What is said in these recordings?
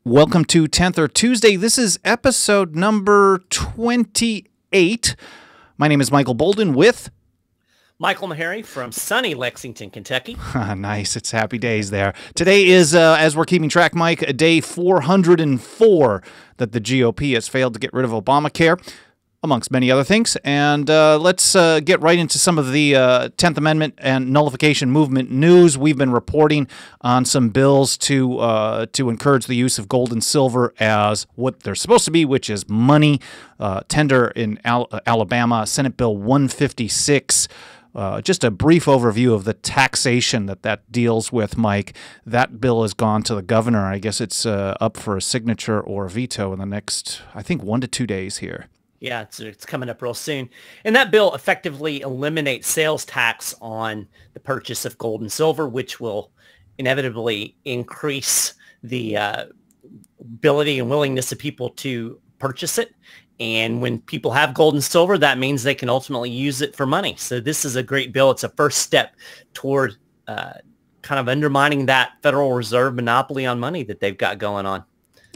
Welcome to 10th or Tuesday. This is episode number 28. My name is Michael Boldin with Michael Maharrey from sunny Lexington, Kentucky. Nice. It's happy days there. Today is, as we're keeping track, Mike, day 404 that the GOP has failed to get rid of Obamacare, amongst many other things. And let's get right into some of the 10th Amendment and nullification movement news. We've been reporting on some bills to encourage the use of gold and silver as what they're supposed to be, which is money. Tender in Alabama, Senate Bill 156. Just a brief overview of the taxation that deals with, Mike. That bill has gone to the governor. I guess it's up for a signature or a veto in the next, I think, 1 to 2 days here. Yeah, it's coming up real soon. And that bill effectively eliminates sales tax on the purchase of gold and silver, which will inevitably increase the ability and willingness of people to purchase it. And when people have gold and silver, that means they can ultimately use it for money. So this is a great bill. It's a first step toward kind of undermining that Federal Reserve monopoly on money that they've got going on.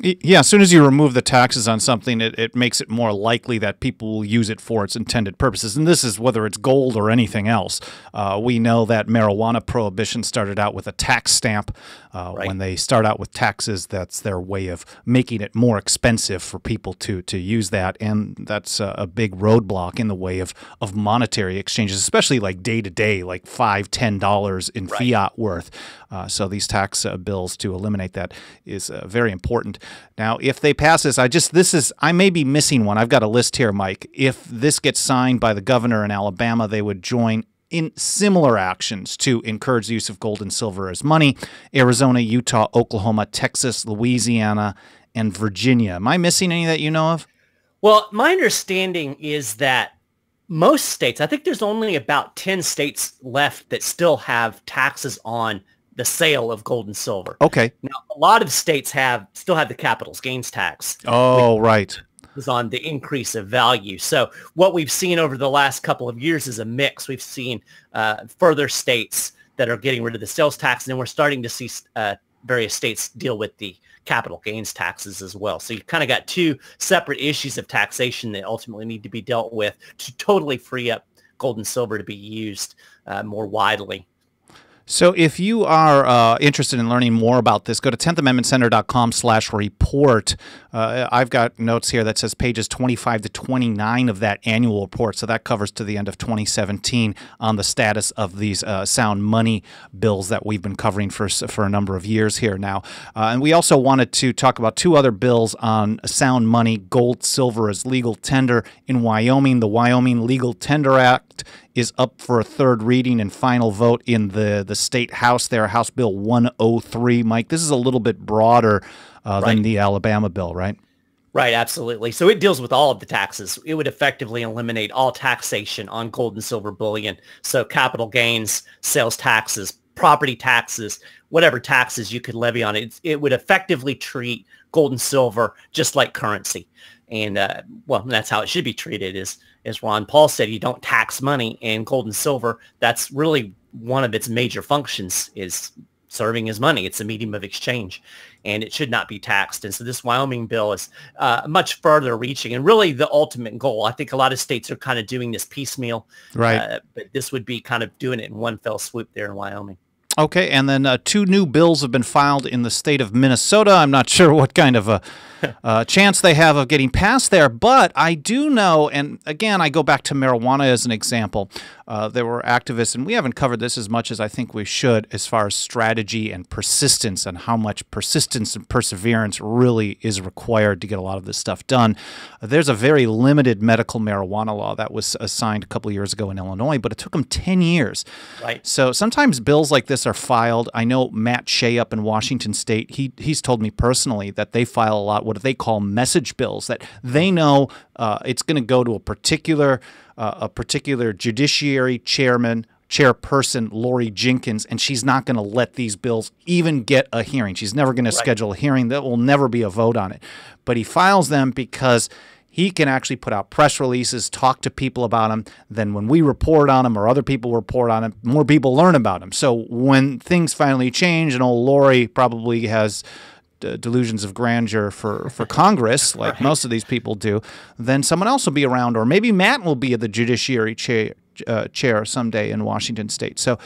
Yeah, as soon as you remove the taxes on something, it makes it more likely that people will use it for its intended purposes. And this is whether it's gold or anything else. We know that marijuana prohibition started out with a tax stamp. Right. When they start out with taxes, that's their way of making it more expensive for people to use that. And that's a big roadblock in the way of monetary exchanges, especially like day to day, like $5, $10 in fiat worth. So these tax bills to eliminate that is very important. Now, if they pass this, I may be missing one. I've got a list here, Mike. If this gets signed by the governor in Alabama, they would join in similar actions to encourage the use of gold and silver as money. Arizona, Utah, Oklahoma, Texas, Louisiana, and Virginia. Am I missing any that you know of? Well, my understanding is that most states, I think there's only about 10 states left that still have taxes on the sale of gold and silver. Okay. Now, a lot of states still have the capital gains tax. Oh, right. Is on the increase of value. So what we've seen over the last couple of years is a mix. We've seen further states that are getting rid of the sales tax, and then we're starting to see various states deal with the capital gains taxes as well. So you kind of got two separate issues of taxation that ultimately need to be dealt with to totally free up gold and silver to be used more widely. So if you are interested in learning more about this, go to 10thamendmentcenter.com/report. I've got notes here that says pages 25 to 29 of that annual report. So that covers to the end of 2017 on the status of these sound money bills that we've been covering for a number of years here now. And we also wanted to talk about two other bills on sound money, gold, silver as legal tender in Wyoming. The Wyoming Legal Tender Act is up for a third reading and final vote in the state house there, House Bill 103. Mike, this is a little bit broader than the Alabama bill, right? Right, absolutely. So it deals with all of the taxes. It would effectively eliminate all taxation on gold and silver bullion. So capital gains, sales taxes, property taxes, whatever taxes you could levy on it. It would effectively treat gold and silver just like currency. And, well, that's how it should be treated as Ron Paul said, you don't tax money, and gold and silver, that's really one of its major functions is serving as money. It's a medium of exchange, and it should not be taxed. And so this Wyoming bill is much further reaching and really the ultimate goal. I think a lot of states are kind of doing this piecemeal, right? But this would be kind of doing it in one fell swoop there in Wyoming. Okay, and then two new bills have been filed in the state of Minnesota. I'm not sure what kind of a chance they have of getting passed there, but I do know, and again, I go back to marijuana as an example. There were activists, and we haven't covered this as much as I think we should as far as strategy and persistence and how much persistence and perseverance really is required to get a lot of this stuff done. There's a very limited medical marijuana law that was signed a couple of years ago in Illinois, but it took them 10 years. Right. So sometimes bills like this are filed. I know Matt Shea up in Washington State, he's told me personally that they file a lot what they call message bills, that they know it's going to go to a particular judiciary chairperson, Lori Jenkins, and she's not going to let these bills even get a hearing. She's never going to schedule a hearing. There will never be a vote on it. But he files them because he can actually put out press releases, talk to people about them. Then when we report on them or other people report on them, more people learn about them. So when things finally change, and old Lori probably has delusions of grandeur for Congress, like Right. most of these people do, then someone else will be around, or maybe Matt will be the judiciary chair someday in Washington State. So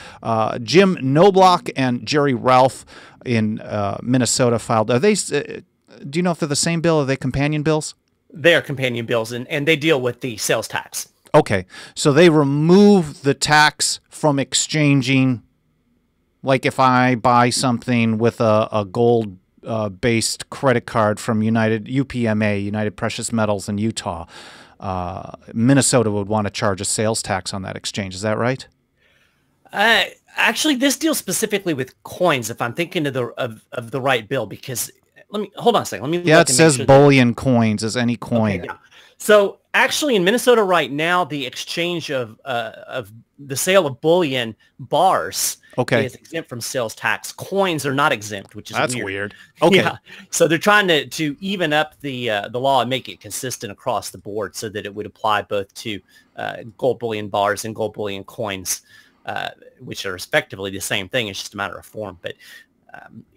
Jim Knobloch and Jerry Ralph in Minnesota filed. Are they? Do you know if they're the same bill? Are they companion bills? They are companion bills, and they deal with the sales tax. Okay, so they remove the tax from exchanging. Like if I buy something with a gold based credit card from UPMA, United Precious Metals in Utah, Minnesota would want to charge a sales tax on that exchange. Is that right? Actually, this deals specifically with coins. If I'm thinking of the right bill, because let me hold on a second. Let me Yeah, look it and make says sure bullion coins as any coin. Okay, yeah. So actually, in Minnesota right now, the exchange of the sale of bullion bars is exempt from sales tax. Coins are not exempt, which is That's weird. Okay. Yeah. So they're trying to even up the law and make it consistent across the board so that it would apply both to gold bullion bars and gold bullion coins, which are respectively the same thing. It's just a matter of form. But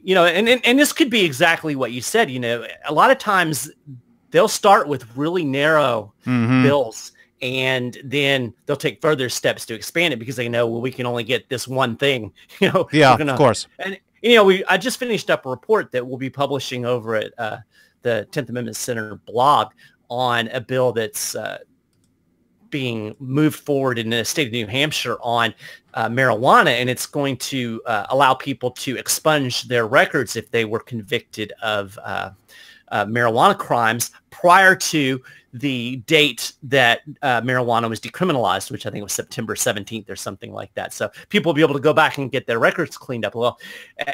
you know, and this could be exactly what you said. You know, a lot of times they'll start with really narrow bills, and then they'll take further steps to expand it because they know, well, we can only get this one thing. You know, Yeah, of course. And you know, I just finished up a report that we'll be publishing over at the 10th Amendment Center blog on a bill that's being moved forward in the state of New Hampshire on marijuana, and it's going to allow people to expunge their records if they were convicted of marijuana crimes prior to the date that marijuana was decriminalized, which I think was September 17th or something like that. So people will be able to go back and get their records cleaned up. Well,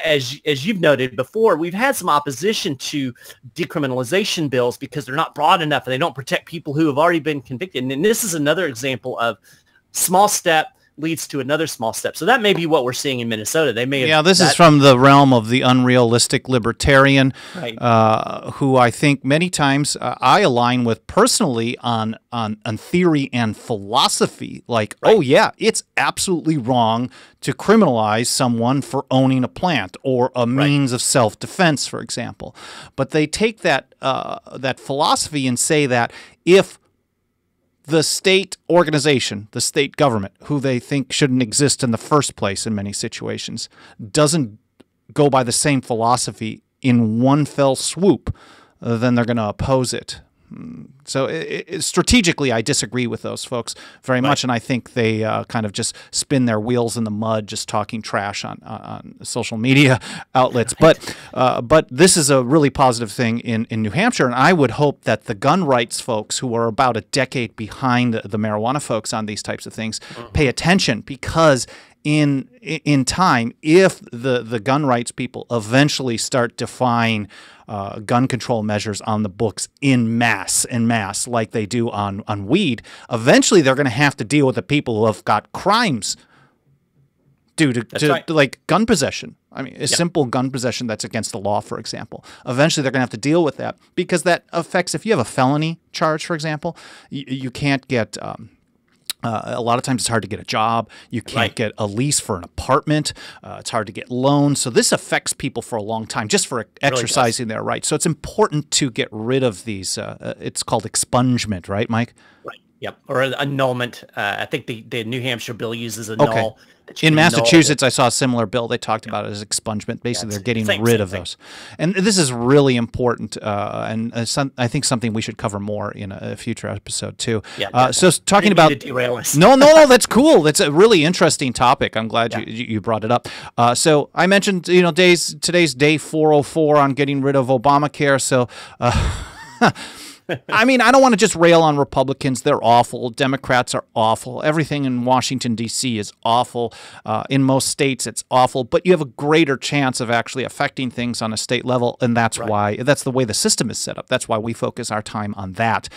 as you've noted before, we've had some opposition to decriminalization bills because they're not broad enough and they don't protect people who have already been convicted. And this is another example of small step leads to another small step. So that may be what we're seeing in Minnesota. They may have, yeah, this is from the realm of the unrealistic libertarian, right, who I think many times I align with personally on theory and philosophy. Like, right, oh yeah, it's absolutely wrong to criminalize someone for owning a plant or a means of self-defense, for example. But they take that that philosophy and say that if the state organization, the state government, who they think shouldn't exist in the first place in many situations, doesn't go by the same philosophy in one fell swoop, then they're going to oppose it. So strategically, I disagree with those folks very much, and I think they kind of just spin their wheels in the mud, just talking trash on social media outlets. But this is a really positive thing in New Hampshire, and I would hope that the gun rights folks, who are about a decade behind the marijuana folks on these types of things, pay attention, because in time, if the gun rights people eventually start defying gun control measures on the books en masse, like they do on weed, eventually they're going to have to deal with the people who have got crimes due to like gun possession. I mean, a simple gun possession that's against the law, for example. Eventually they're going to have to deal with that, because that affects, if you have a felony charge, for example, you can't get a lot of times it's hard to get a job. You can't get a lease for an apartment. It's hard to get loans. So this affects people for a long time, just for exercising their rights. So it's important to get rid of these. It's called expungement, right, Mike? Right. Yep. Or annulment. I think the New Hampshire bill uses annul. In Massachusetts, I saw a similar bill. They talked about it as expungement. Basically, they're getting rid of those. And this is really important, and I think something we should cover more in a future episode, too. Yeah, so talking about... No, that's cool. That's a really interesting topic. I'm glad you brought it up. So I mentioned, today's day 404 on getting rid of Obamacare. So... I mean, I don't want to just rail on Republicans. They're awful. Democrats are awful. Everything in Washington, D.C. is awful. In most states, it's awful. But you have a greater chance of actually affecting things on a state level, and that's why that's the way the system is set up. That's why we focus our time on that.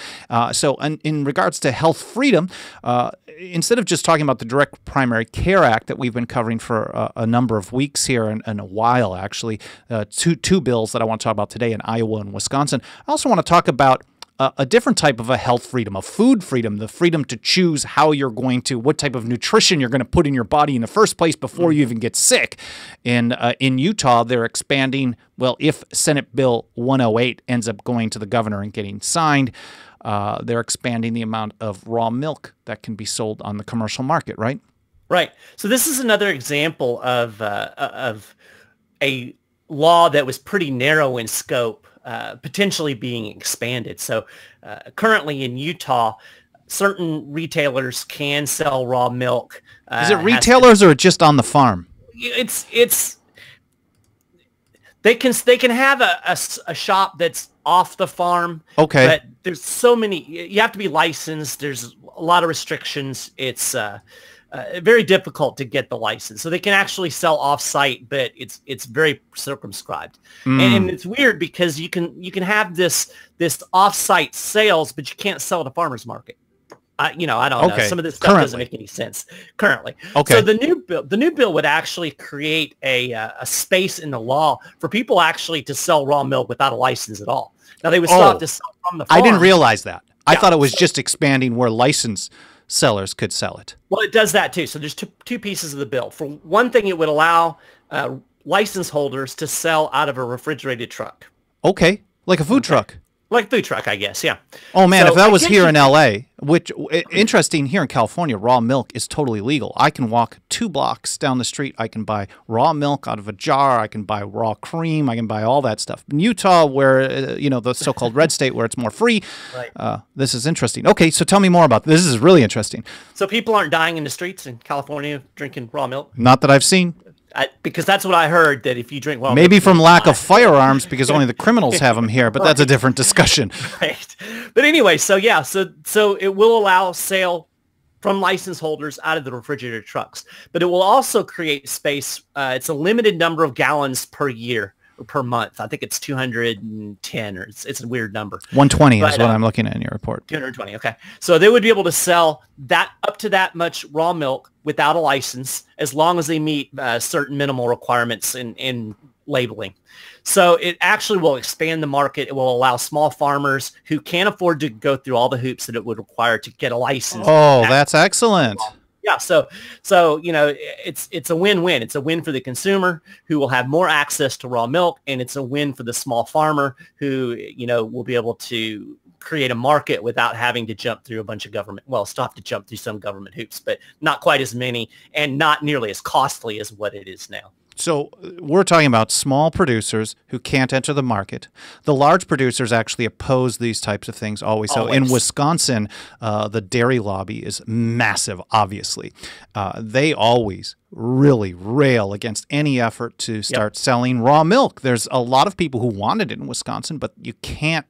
So in regards to health freedom, instead of just talking about the Direct Primary Care Act that we've been covering for a number of weeks here and a while, actually, two bills that I want to talk about today in Iowa and Wisconsin, I also want to talk about a different type of a health freedom, a food freedom, the freedom to choose how you're going to, what type of nutrition you're going to put in your body in the first place before you even get sick. And in Utah, they're expanding, well, if Senate Bill 108 ends up going to the governor and getting signed, they're expanding the amount of raw milk that can be sold on the commercial market, right? Right. So this is another example of a law that was pretty narrow in scope, potentially being expanded. So currently in Utah, certain retailers can sell raw milk. Is it retailers or just on the farm? They can have a shop that's off the farm. Okay. But there's so many, you have to be licensed. There's a lot of restrictions. It's very difficult to get the license. So they can actually sell off-site, but it's very circumscribed. And it's weird because you can have this off-site sales, but you can't sell at a farmer's market. I don't know. Some of this stuff doesn't make any sense currently. Okay. So the new bill would actually create a space in the law for people actually to sell raw milk without a license at all. Now they would still have to sell from the farm. I didn't realize that. I thought it was just expanding where license sellers could sell it. Well, it does that too. So there's two pieces of the bill. For one thing, it would allow license holders to sell out of a refrigerated truck. Okay, like a food truck. Like food truck, I guess, yeah. Oh, man, so if that was here in L.A., which, interesting, here in California, raw milk is totally legal. I can walk 2 blocks down the street. I can buy raw milk out of a jar. I can buy raw cream. I can buy all that stuff. In Utah, where, the so-called red state, where it's more free, this is interesting. Okay, so tell me more about this. This is really interesting. So people aren't dying in the streets in California drinking raw milk? Not that I've seen. Because that's what I heard, that if you drink raw milk... Maybe from lack of firearms, because only the criminals have them here, but that's a different discussion. Right. But anyway, so it will allow sale from license holders out of the refrigerator trucks. But it will also create space. It's a limited number of gallons per year or per month. I think it's 210, or it's a weird number. 120 is what I'm looking at in your report. 220, okay. So they would be able to sell that up to that much raw milk without a license, as long as they meet certain minimal requirements in labeling. So it actually will expand the market. It will allow small farmers who can't afford to go through all the hoops that it would require to get a license. Oh, that's excellent. Yeah, so it's a win-win. It's a win for the consumer, who will have more access to raw milk, and it's a win for the small farmer, who will be able to create a market without having to jump through a bunch of still have to jump through some government hoops, but not quite as many and not nearly as costly as what it is now. So we're talking about small producers who can't enter the market. The large producers actually oppose these types of things always. So in Wisconsin, the dairy lobby is massive, obviously. They always really rail against any effort to start selling raw milk. There's a lot of people who want it in Wisconsin, but you can't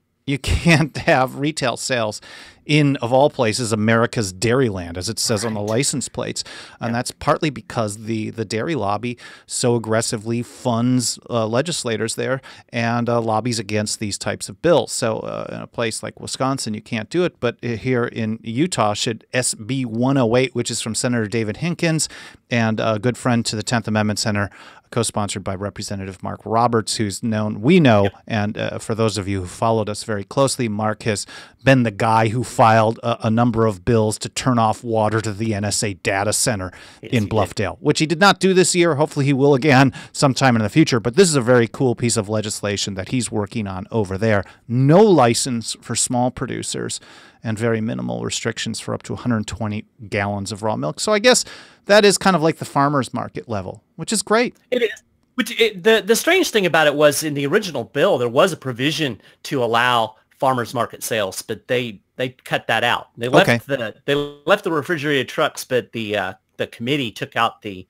have retail sales in, of all places, America's Dairyland, as it says on the license plates. And that's partly because the dairy lobby so aggressively funds legislators there and lobbies against these types of bills. So in a place like Wisconsin, you can't do it. But here in Utah, should SB 108, which is from Senator David Hinkins and a good friend to the 10th Amendment Center, co-sponsored by Representative Mark Roberts, who's we know, and for those of you who followed us very closely, Mark has been the guy who filed a number of bills to turn off water to the NSA data center in Bluffdale, which he did not do this year. Hopefully he will again sometime in the future. But this is a very cool piece of legislation that he's working on over there. No license for small producers and very minimal restrictions for up to 120 gallons of raw milk. So I guess that is kind of like the farmer's market level, which is great. It is. The strange thing about it was, in the original bill, there was a provision to allow farmers market sales, but they cut that out. They left the refrigerated trucks, but the committee took out the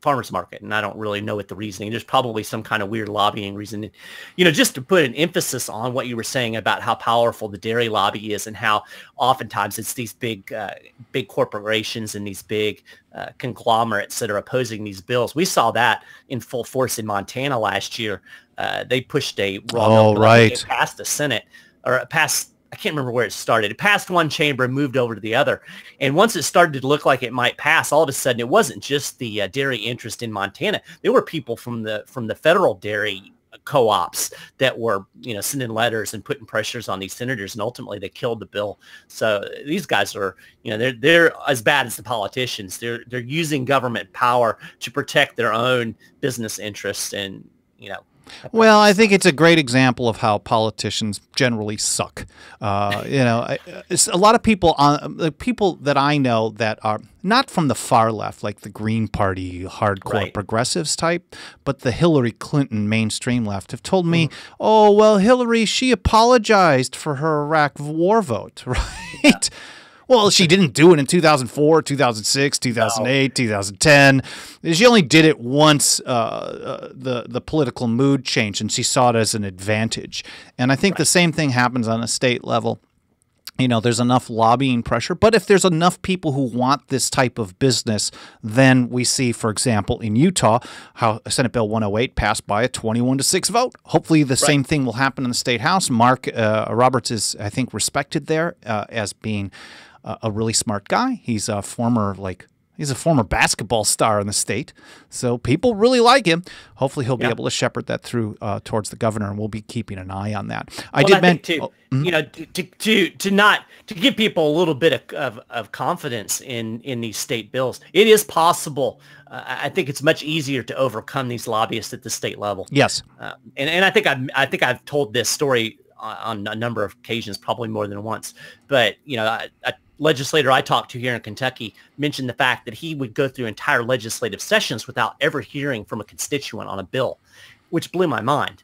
farmers market, and I don't really know what the reasoning. There's probably some kind of weird lobbying reason. Just to put an emphasis on what you were saying about how powerful the dairy lobby is, and how oftentimes it's these big corporations and these big conglomerates that are opposing these bills. We saw that in full force in Montana last year. They pushed a raw milk bill. It passed the Senate, or it passed, I can't remember where it started. It passed one chamber and moved over to the other. And once it started to look like it might pass, all of a sudden it wasn't just the dairy interest in Montana. There were people from the federal dairy co-ops that were, sending letters and putting pressures on these senators, and ultimately they killed the bill. So these guys are, they're as bad as the politicians. They're using government power to protect their own business interests, and well, I think it's a great example of how politicians generally suck. It's a lot of people the people that I know that are not from the far left, like the Green Party, hardcore progressives type, but the Hillary Clinton mainstream left have told me, oh, well, Hillary, she apologized for her Iraq war vote, right? Yeah. Well, she didn't do it in 2004, 2006, 2008, 2010. She only did it once the political mood changed, and she saw it as an advantage. And I think the same thing happens on a state level. There's enough lobbying pressure. But if there's enough people who want this type of business, then we see, for example, in Utah, how Senate Bill 108 passed by a 21-6 vote. Hopefully the same thing will happen in the state house. Mark Roberts is, I think, respected there as being a really smart guy. He's a former basketball star in the state, so people really like him. Hopefully, he'll be able to shepherd that through towards the governor, and we'll be keeping an eye on that. I think too, to give people a little bit of confidence in these state bills. It is possible. I think it's much easier to overcome these lobbyists at the state level. Yes, and I think I've told this story on a number of occasions, probably more than once. But a legislator I talked to here in Kentucky mentioned the fact that he would go through entire legislative sessions without ever hearing from a constituent on a bill, which blew my mind.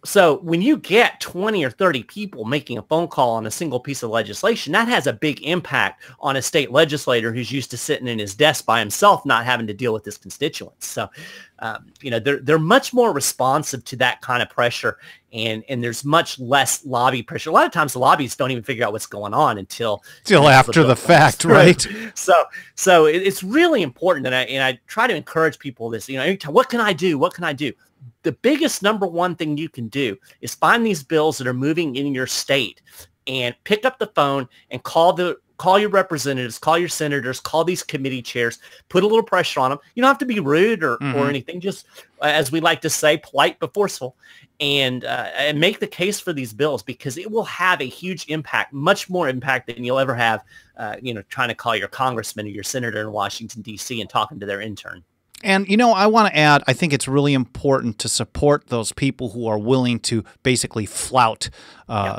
So when you get 20 or 30 people making a phone call on a single piece of legislation, that has a big impact on a state legislator who's used to sitting in his desk by himself, not having to deal with his constituents. So, they're much more responsive to that kind of pressure, and there's much less lobby pressure. A lot of times the lobbyists don't even figure out what's going on until after the fact, right? So it's really important, and I try to encourage people this, anytime, what can I do? What can I do? The biggest number one thing you can do is find these bills that are moving in your state and pick up the phone and call your representatives, call your senators, call these committee chairs, put a little pressure on them. You don't have to be rude or anything, just as we like to say, polite but forceful, and make the case for these bills, because it will have a huge impact, much more impact than you'll ever have, trying to call your congressman or your senator in Washington, D.C. and talking to their intern. And, I want to add, I think it's really important to support those people who are willing to basically flout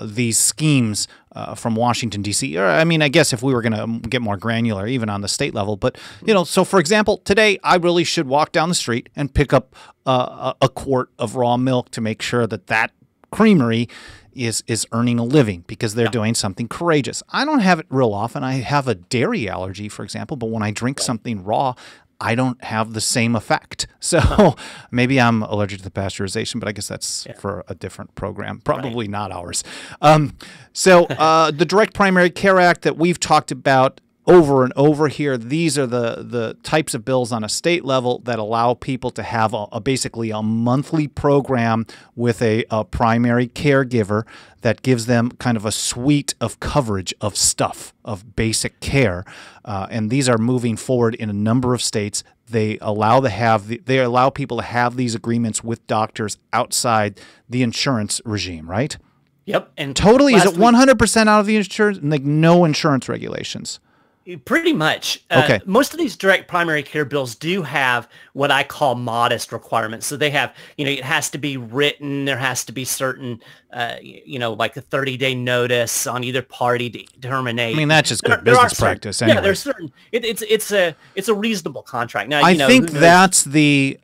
these schemes from Washington, D.C. Or, I mean, I guess if we were going to get more granular, even on the state level. But, so for example, today I really should walk down the street and pick up a quart of raw milk to make sure that creamery is earning a living, because they're doing something courageous. I don't have it real often. I have a dairy allergy, for example, but when I drink something raw, I don't have the same effect. So maybe I'm allergic to the pasteurization, but I guess that's for a different program. Probably not ours. So the Direct Primary Care Act that we've talked about over and over here, these are the types of bills on a state level that allow people to have basically a monthly program with a primary caregiver that gives them kind of a suite of coverage of stuff, of basic care. And these are moving forward in a number of states. They allow people to have these agreements with doctors outside the insurance regime, right? Yep. And totally, is it 100% out of the insurance? Like no insurance regulations? Pretty much. Okay. Most of these direct primary care bills do have what I call modest requirements. So they have, it has to be written. There has to be certain, like a 30-day notice on either party to terminate. I mean, that's just good business practice. Anyway. Yeah, there's certain. It's a reasonable contract. Now, I think that's the.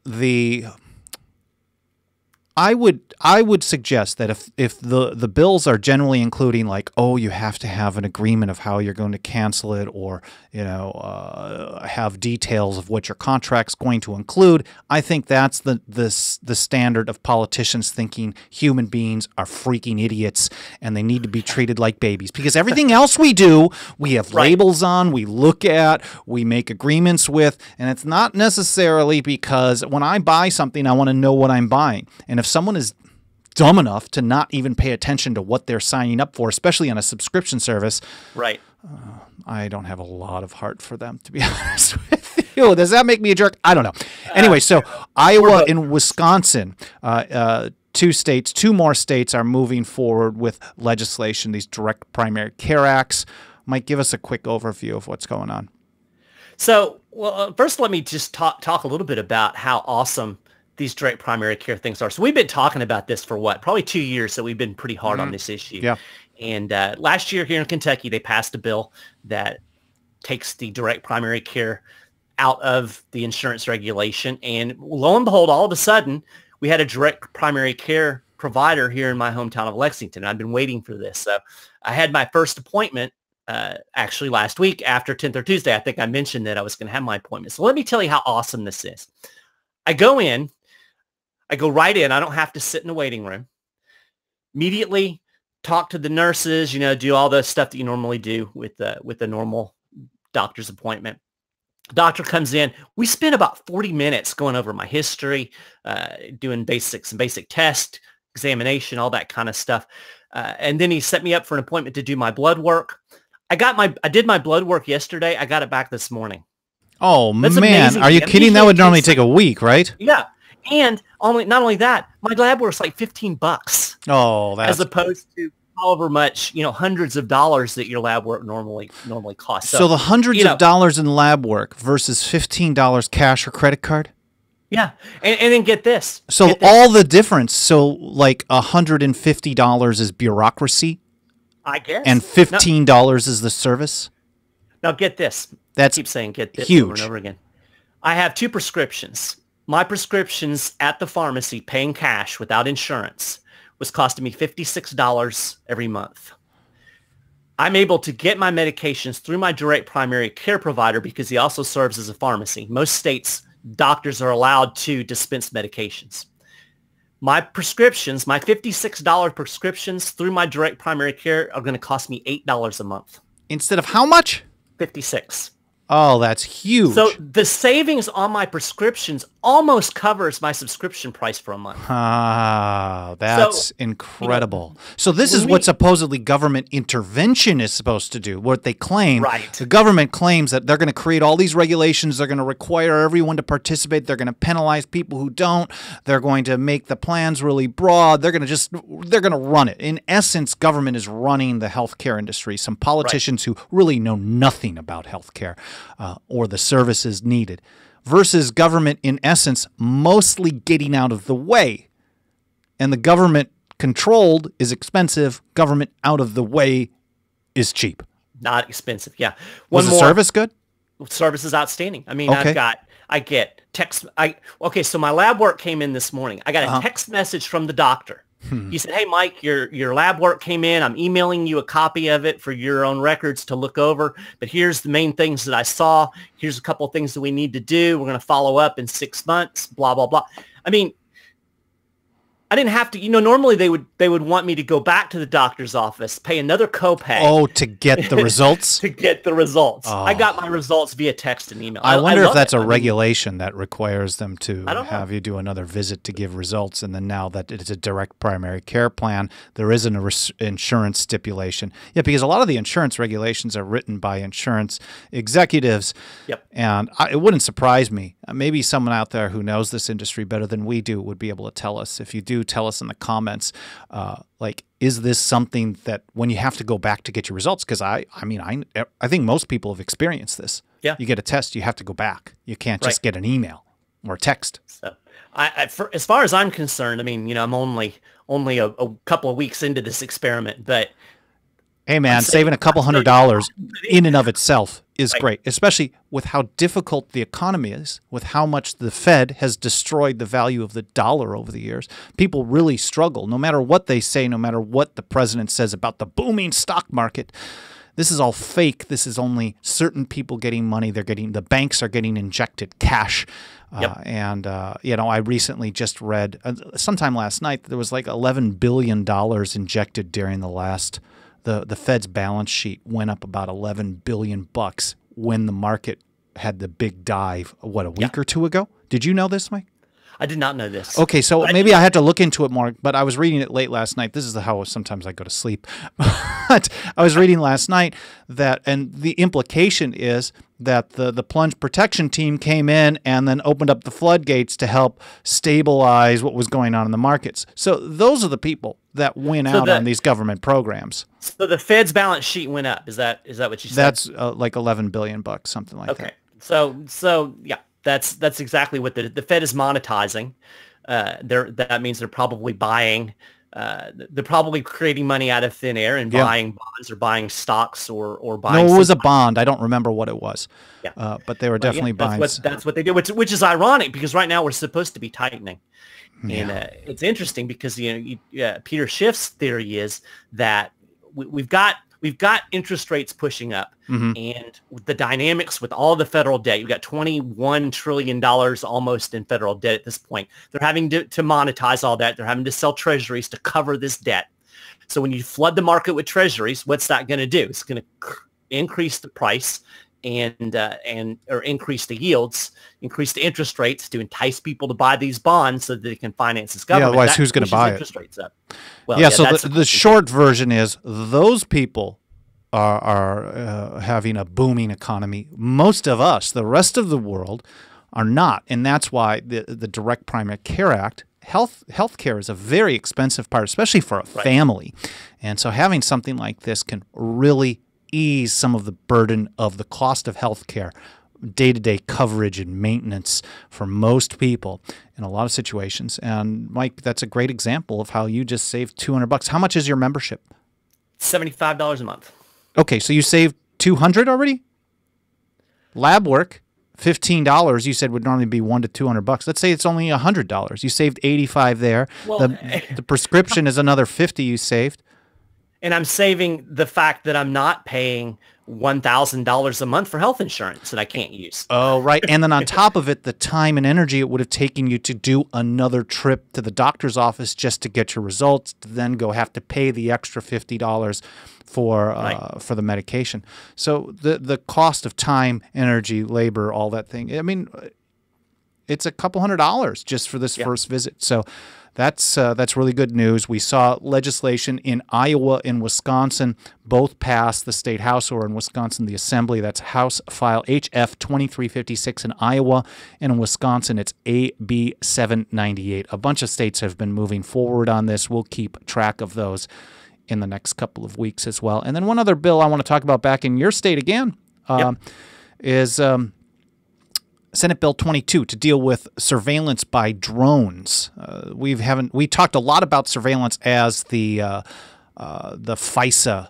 I would suggest that if the bills are generally including like, oh, you have to have an agreement of how you're going to cancel it, or have details of what your contract's going to include, I think that's the standard of politicians thinking human beings are freaking idiots and they need to be treated like babies, because everything else we do, we have labels on, we look at, we make agreements with, and it's not necessarily because when I buy something, I want to know what I'm buying. And if someone is dumb enough to not even pay attention to what they're signing up for, especially on a subscription service, I don't have a lot of heart for them, to be honest with you. Does that make me a jerk? I don't know. Anyway, so Iowa and Wisconsin two more states are moving forward with legislation, these direct primary care acts. Mike, give us a quick overview of what's going on. So, well, first let me just talk a little bit about how awesome these direct primary care things are. So we've been talking about this for probably 2 years. So we've been pretty hard on this issue. Yeah. And last year here in Kentucky, they passed a bill that takes the direct primary care out of the insurance regulation. And lo and behold, all of a sudden, we had a direct primary care provider here in my hometown of Lexington. I've been waiting for this. So I had my first appointment actually last week after 10th or Tuesday. I think I mentioned that I was going to have my appointment. So let me tell you how awesome this is. I go right in. I don't have to sit in the waiting room. Immediately talk to the nurses, do all the stuff that you normally do with the normal doctor's appointment. Doctor comes in. We spent about 40 minutes going over my history, doing some basic test, examination, all that kind of stuff. And then he set me up for an appointment to do my blood work. I did my blood work yesterday. I got it back this morning. Oh, That's man. amazing. Are you kidding? That would normally take a week, right? Yeah. And not only that, my lab work's like $15. Oh, that's... as opposed to however much, hundreds of dollars that your lab work normally costs. So the hundreds of dollars in lab work versus $15 cash or credit card? Yeah. And then get this. So all the difference, so like $150 is bureaucracy? I guess. And $15 is the service? Now get this. That's I keep saying get this huge. over and over again. I have 2 prescriptions. My prescriptions at the pharmacy paying cash without insurance was costing me $56 every month. I'm able to get my medications through my direct primary care provider because he also serves as a pharmacy. Most states, doctors are allowed to dispense medications. My prescriptions, my $56 prescriptions through my direct primary care are going to cost me $8 a month. Instead of how much? $56. Oh, that's huge. So the savings on my prescriptions almost covers my subscription price for a month. Ah, that's incredible. So this is what supposedly government intervention is supposed to do, what they claim. Right. The government claims that they're going to create all these regulations. They're going to require everyone to participate. They're going to penalize people who don't. They're going to make the plans really broad. They're going to run it. In essence, government is running the healthcare industry. Some politicians who really know nothing about healthcare or the services needed, versus government, in essence, mostly getting out of the way. And the government controlled is expensive. Government out of the way is cheap. Not expensive, yeah. Was the service good? Service is outstanding. I mean, Okay. I get text. So my lab work came in this morning. I got a text message from the doctor. He said, "Hey, Mike, your lab work came in. I'm emailing you a copy of it for your own records to look over. But here's the main things that I saw. Here's a couple of things that we need to do. We're going to follow up in 6 months, blah, blah, blah." I mean, I didn't have to, normally they would want me to go back to the doctor's office, pay another copay. Oh, to get the results? To get the results. Oh. I got my results via text and email. I wonder if that's a I mean, regulation that requires them to I don't know. have you do another visit to give results. And then now that it's a direct primary care plan, there isn't an insurance stipulation. Yeah, because a lot of the insurance regulations are written by insurance executives. Yep. And it wouldn't surprise me. Maybe someone out there who knows this industry better than we do would be able to tell us. If you do, tell us in the comments, is this something that when you have to go back to get your results? Because I think most people have experienced this. Yeah. You get a test, you have to go back. You can't just get an email or text. So, as far as I'm concerned, I mean, I'm only a couple of weeks into this experiment, but hey, man, saving a couple $100 in and of itself is great, especially with how difficult the economy is, with how much the Fed has destroyed the value of the dollar over the years. People really struggle, no matter what they say, no matter what the president says about the booming stock market. This is all fake. This is only certain people getting money. The banks are getting injected cash. I recently just read sometime last night, there was like $11 billion injected during the Fed's balance sheet went up about $11 billion when the market had the big dive, a week or two ago? Did you know this, Mike? I did not know this. Okay, so maybe I had to look into it more, but I was reading it late last night. This is how sometimes I go to sleep. But I was reading last night that, and the implication is that the plunge protection team came in and then opened up the floodgates to help stabilize what was going on in the markets. So those are the people that win out on these government programs. So the Fed's balance sheet went up. Is that what you said? That's like $11 billion, something like that. Okay. So yeah. That's exactly what the Fed is monetizing. That means they're probably buying. They're probably creating money out of thin air and buying bonds or buying stocks or buying. No, it was a bond. I don't remember what it was. Yeah. But they were definitely buying. That's what they do. Which is ironic because right now we're supposed to be tightening. And it's interesting because Peter Schiff's theory is that we've got interest rates pushing up, and the dynamics with all the federal debt. You've got $21 trillion almost in federal debt at this point. They're having to monetize all that. They're having to sell treasuries to cover this debt. So when you flood the market with treasuries, what's that going to do? It's going to increase the price or increase the yields, increase the interest rates to entice people to buy these bonds so that they can finance this government. Yeah, otherwise who's going to buy interest rates up? Well, so the short version is those people are having a booming economy. Most of us, the rest of the world, are not, and that's why the Direct Primary Care Act. Health care is a very expensive part, especially for a family, and so having something like this can really ease some of the burden of the cost of health care, day-to-day coverage and maintenance for most people in a lot of situations. And Mike, that's a great example of how you just saved $200. How much is your membership? $75 a month. Okay, so you saved $200 already? Lab work, $15, you said would normally be $100 to $200. Let's say it's only $100. You saved $85 there. Well, the prescription is another $50 you saved. And I'm saving the fact that I'm not paying $1,000 a month for health insurance that I can't use. Oh, right. And then on top of it, the time and energy it would have taken you to do another trip to the doctor's office just to get your results, to then go have to pay the extra $50 for the medication. So the cost of time, energy, labor, all that thing, I mean, it's a couple $100 just for this first visit. So that's really good news. We saw legislation in Iowa and Wisconsin both pass the state house, or in Wisconsin the assembly. That's House File HF 2356 in Iowa, and in Wisconsin it's AB 798. A bunch of states have been moving forward on this. We'll keep track of those in the next couple of weeks as well. And then one other bill I want to talk about back in your state again is Senate Bill 22 to deal with surveillance by drones. We talked a lot about surveillance as the FISA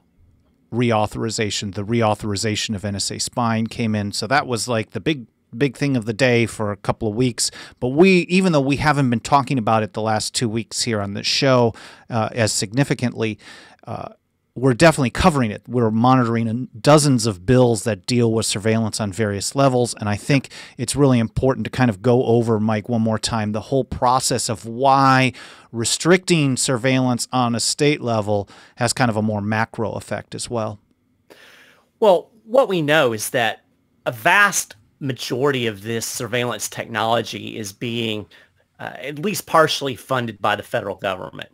reauthorization, the reauthorization of NSA spying came in. So that was like the big thing of the day for a couple of weeks. But even though we haven't been talking about it the last 2 weeks here on the show as significantly, we're definitely covering it. We're monitoring dozens of bills that deal with surveillance on various levels, and I think it's really important to kind of go over, Mike, one more time, the whole process of why restricting surveillance on a state level has kind of a more macro effect as well. Well, what we know is that a vast majority of this surveillance technology is being at least partially funded by the federal government.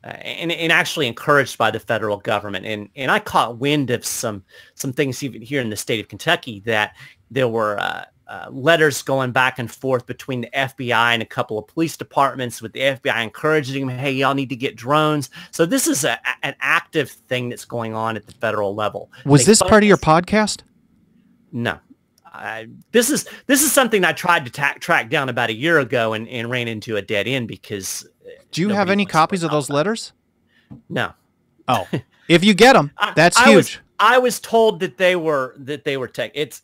And actually encouraged by the federal government. And I caught wind of some things even here in the state of Kentucky, that there were letters going back and forth between the FBI and a couple of police departments, with the FBI encouraging them, hey, y'all need to get drones. So this is an active thing that's going on at the federal level. Was this part of your podcast? No. This is something I tried to track down about a year ago and ran into a dead end because... Do you have any copies of those letters? No. Oh, if you get them, that's huge. I was told that they were tech. It's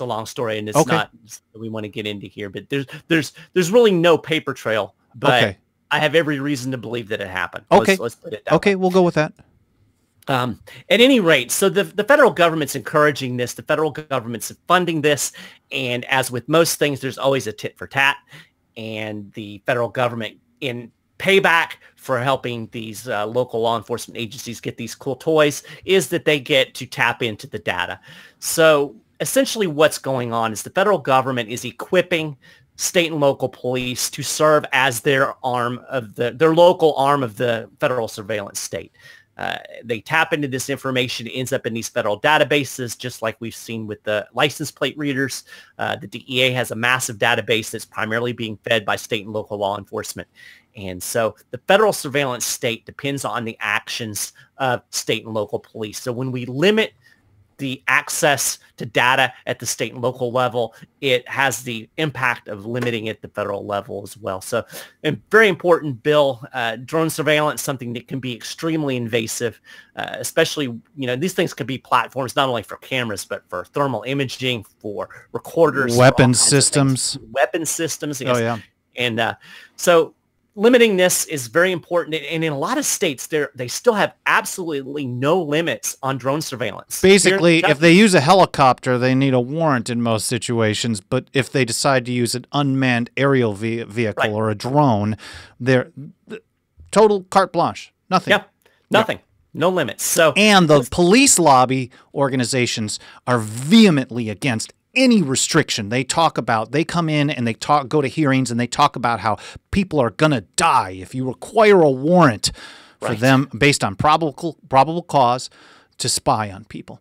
a long story, and it's not that we want to get into here. But there's really no paper trail. But I have every reason to believe that it happened. Okay, let's put it that way. We'll go with that. At any rate, so the federal government's encouraging this. The federal government's funding this, and as with most things, there's always a tit for tat. And the federal government, in payback for helping these local law enforcement agencies get these cool toys, is that they get to tap into the data. So essentially what's going on is the federal government is equipping state and local police to serve as their local arm of the federal surveillance state. They tap into this information, it ends up in these federal databases, just like we've seen with the license plate readers. The DEA has a massive database that's primarily being fed by state and local law enforcement. And so the federal surveillance state depends on the actions of state and local police. So when we limit the access to data at the state and local level, it has the impact of limiting at the federal level as well. So a very important bill. Drone surveillance, something that can be extremely invasive, especially, these things could be platforms not only for cameras, but for thermal imaging, for recorders, weapons systems. Weapons systems. Yes. Oh, yeah. And so limiting this is very important. And in a lot of states, they still have absolutely no limits on drone surveillance. Basically, if they use a helicopter, they need a warrant in most situations. But if they decide to use an unmanned aerial vehicle or a drone, they're total carte blanche. Nothing. Yeah, nothing. No limits. So, and the police lobby organizations are vehemently against any restriction. They come in and go to hearings and they talk about how people are going to die if you require a warrant for them based on probable cause to spy on people.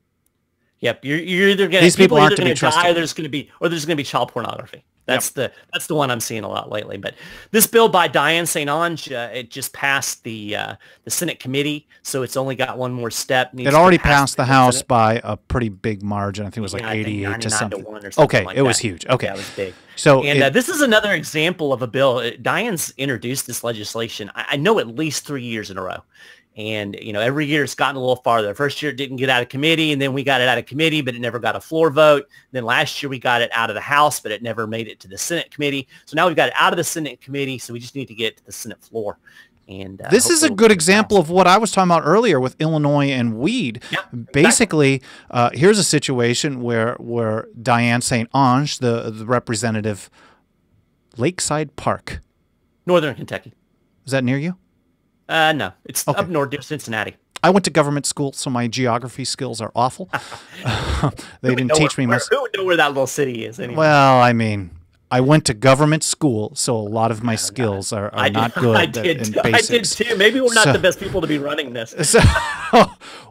Yep, you're either going to people are either going to die, or there's going to be child pornography. That's the one I'm seeing a lot lately. But this bill by Diane St. Onge, it just passed the Senate committee, so it's only got one more step. It already passed the House by a pretty big margin. I think it was like 88 to something. Okay, it was huge. Okay, yeah, it was big. So this is another example of a bill. Diane's introduced this legislation, I know, at least 3 years in a row. And, every year it's gotten a little farther. First year it didn't get out of committee, and then we got it out of committee, but it never got a floor vote. Then last year we got it out of the House, but it never made it to the Senate committee. So now we've got it out of the Senate committee, so we just need to get it to the Senate floor. And this is a good example of what I was talking about earlier with Illinois and weed. Yeah, basically, here's a situation where Diane St. Onge, the representative, Lakeside Park. Northern Kentucky. Is that near you? No, it's up north near Cincinnati. I went to government school, so my geography skills are awful. They didn't teach me much. Who would know where that little city is anyway? Well, I mean, I went to government school, so a lot of my skills are not good. I did too. Maybe we're not the best people to be running this.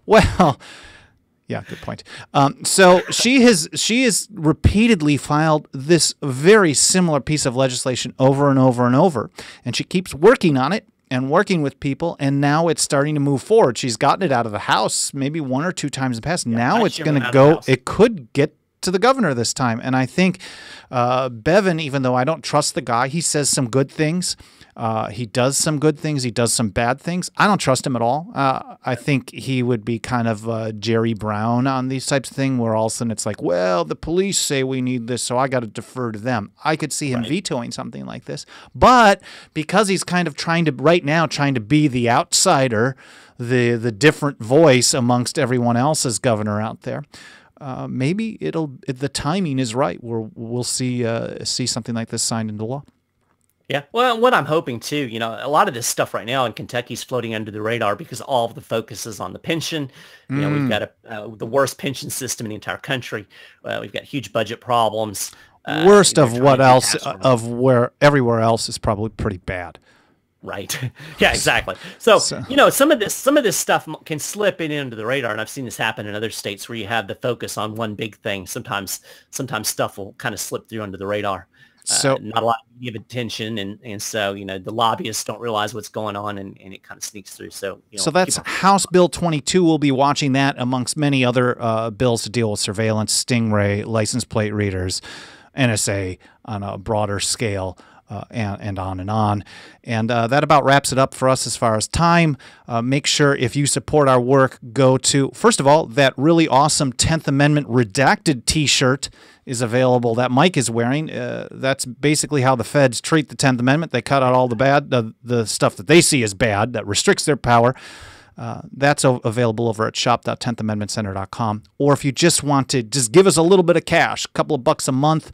Well, yeah, good point. So she has repeatedly filed this very similar piece of legislation over and over and over, and she keeps working on it and working with people, and now it's starting to move forward. She's gotten it out of the House maybe 1 or 2 times in the past. Now it's going to go. It could get to the governor this time. And I think Bevin, even though I don't trust the guy, he says some good things. He does some good things. He does some bad things. I don't trust him at all. I think he would be kind of Jerry Brown on these types of things, where all of a sudden it's like, well, the police say we need this, so I got to defer to them. I could see him vetoing something like this. But because he's kind of trying to be the outsider, the different voice amongst everyone else as governor out there, maybe the timing is right where we'll see something like this signed into law. Yeah. Well, what I'm hoping too, a lot of this stuff right now in Kentucky is floating under the radar because all of the focus is on the pension. We've got the worst pension system in the entire country. We've got huge budget problems. Worst of what else, where everywhere else is probably pretty bad. Right. Yeah, exactly. So, some of this stuff can slip into the radar, and I've seen this happen in other states where you have the focus on one big thing. Sometimes stuff will kind of slip through under the radar. So not a lot of media attention, and so the lobbyists don't realize what's going on, and it kind of sneaks through. So so that's House Bill 22. We'll be watching that amongst many other bills to deal with surveillance, stingray, license plate readers, NSA on a broader scale. And on and on. And that about wraps it up for us as far as time. Make sure if you support our work, go to, first of all, that really awesome 10th Amendment redacted T-shirt is available that Mike is wearing. That's basically how the feds treat the 10th Amendment. They cut out all the bad, the stuff that they see as bad, that restricts their power. That's available over at shop.10thamendmentcenter.com. Or if you just want to just give us a little bit of cash, a couple of bucks a month,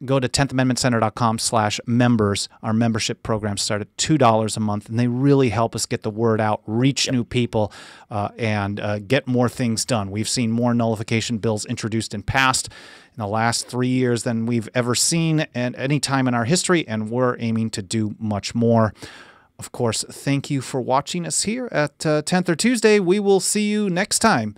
go to 10thamendmentcenter.com/members. Our membership programs start at $2 a month, and they really help us get the word out, reach new people, and get more things done. We've seen more nullification bills introduced in the last 3 years than we've ever seen at any time in our history, and we're aiming to do much more. Of course, thank you for watching us here at 10th or Tuesday. We will see you next time